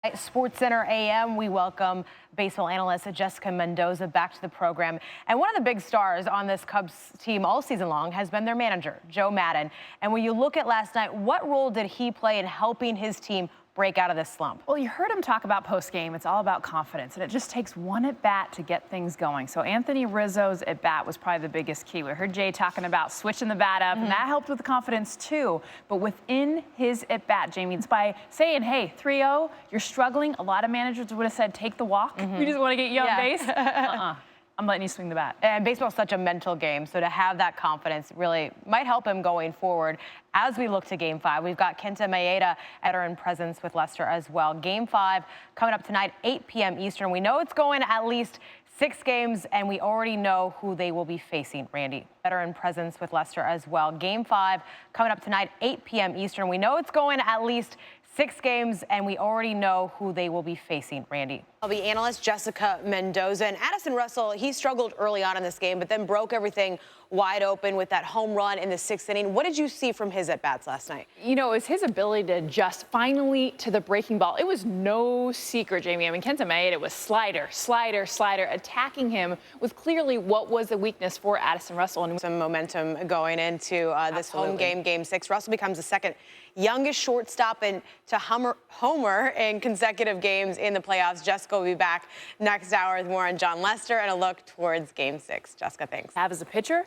At SportsCenter AM, we welcome baseball analyst Josina Mendoza back to the program. And one of the big stars on this Cubs team all season long has been their manager, Joe Maddon. And when you look at last night, what role did he play in helping his team break out of this slump? Well, you heard him talk about post-game. It's all about confidence, and it just takes one at-bat to get things going. So Anthony Rizzo's at-bat was probably the biggest key. We heard Jay talking about switching the bat up, and that helped with the confidence too. But within his at-bat, Jamie, it's by saying, hey, 3-0, you're struggling. A lot of managers would have said, take the walk. We just want to get you on base. I'm letting you swing the bat. And baseball's such a mental game, so to have that confidence really might help him going forward. As we look to Game 5, we've got Kenta Maeda veteran presence with Lester as well. Game 5 coming up tonight, 8 p.m. Eastern. We know it's going at least 6 games, and we already know who they will be facing, Randy. Veteran presence with Lester as well. Game 5 coming up tonight, 8 p.m. Eastern. We know it's going at least 6 games, and we already know who they will be facing, Randy. The analyst Josina Mendoza, and Addison Russell, he struggled early on in this game, but then broke everything wide open with that home run in the 6th inning. What did you see from his at-bats last night? You know, it was his ability to adjust finally to the breaking ball. It was no secret, Jamie. I mean, Kenta Maeda was slider, attacking him with clearly what was the weakness for Addison Russell. And some momentum going into this home game, Game 6. Russell becomes the second youngest shortstop to homer in consecutive games in the playoffs. Jessica will be back next hour with more on John Lester and a look towards Game 6. Jessica, thanks. Have as a pitcher,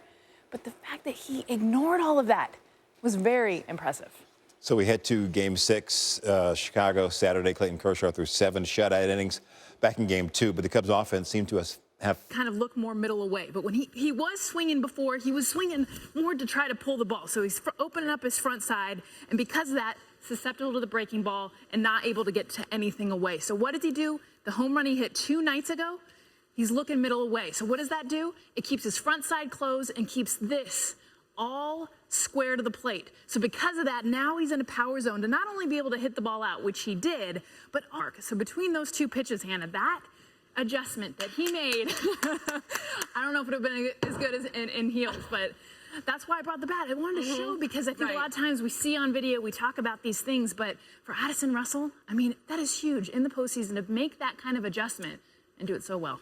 but the fact that he ignored all of that was very impressive. So we head to Game 6, Chicago, Saturday. Clayton Kershaw threw 7 shutout innings back in Game 2, but the Cubs offense seemed to have kind of look more middle away. But when he was swinging before, he was swinging more to try to pull the ball. So he's opening up his front side, and because of that, susceptible to the breaking ball and not able to get to anything away. So what does he do? The home run he hit 2 nights ago, he's looking middle away. So what does that do? It keeps his front side closed and keeps this all square to the plate. So because of that, now he's in a power zone to not only be able to hit the ball out, which he did, but arc. So between those 2 pitches, Hannah, that adjustment that he made, I don't know if it would have been as good as in heels, but that's why I brought the bat. I wanted to show, because I think a lot of times we see on video, we talk about these things, but for Addison Russell, I mean, that is huge in the postseason to make that kind of adjustment and do it so well.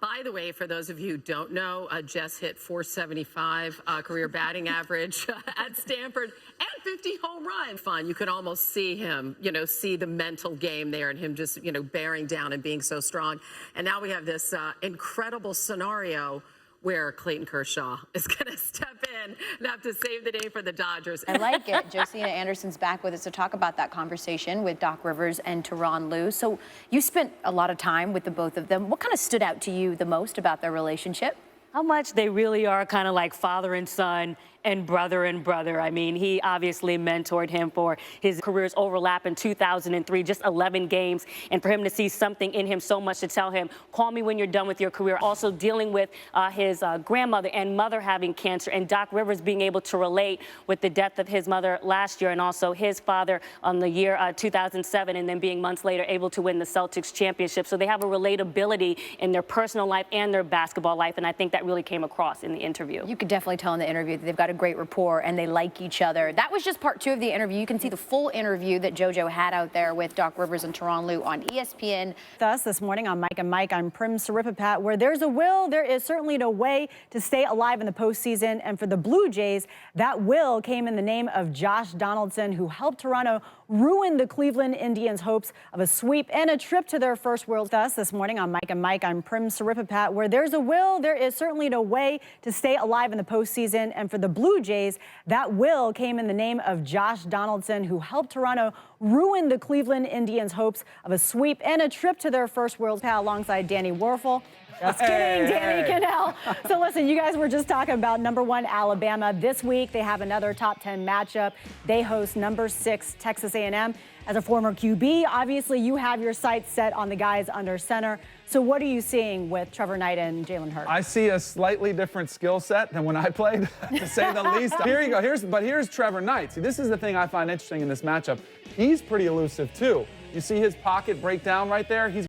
By the way, for those of you who don't know, Jess hit .475 career batting average at Stanford and 50 home run. Fun. You could almost see him, see the mental game there and him just, bearing down and being so strong. And now we have this incredible scenario where Clayton Kershaw is going to step in and have to save the day for the Dodgers. I like it. Josina Anderson's back with us to talk about that conversation with Doc Rivers and Tyronn Lue. So you spent a lot of time with the both of them. What kind of stood out to you the most about their relationship? How much they really are kind of like father and son and brother and brother. I mean, he obviously mentored him for his career's overlap in 2003, just 11 games. And for him to see something in him so much to tell him, call me when you're done with your career. Also dealing with his grandmother and mother having cancer, and Doc Rivers being able to relate with the death of his mother last year and also his father on the year 2007, and then being months later able to win the Celtics championship. So they have a relatability in their personal life and their basketball life, and I think that really came across in the interview. You could definitely tell in the interview that they've got a great rapport and they like each other. That was just part 2 of the interview. You can see the full interview that JoJo had out there with Doc Rivers and Tyronn Lue on ESPN. With us this morning on Mike and Mike, I'm Prim Siripipat. Where there's a will, there is certainly no way to stay alive in the postseason. And for the Blue Jays, that will came in the name of Josh Donaldson, who helped Toronto ruin the Cleveland Indians' hopes of a sweep and a trip to their first World. With us this morning on Mike and Mike, I'm Prim Siripipat. Where there's a will, there is certainly no way to stay alive in the postseason. And for the Blue Jays, that will came in the name of Josh Donaldson, who helped Toronto ruin the Cleveland Indians' hopes of a sweep and a trip to their first World Cup alongside Danny Werfel. Just kidding, Danny Cannell. So listen, you guys were just talking about #1 Alabama. This week, they have another top 10 matchup. They host #6 Texas A&M. As a former QB, obviously you have your sights set on the guys under center. So what are you seeing with Trevor Knight and Jalen Hurts? I see a slightly different skill set than when I played, to say the least. Here you go. Here's Trevor Knight. See, this is the thing I find interesting in this matchup. He's pretty elusive, too. You see his pocket break down right there? He's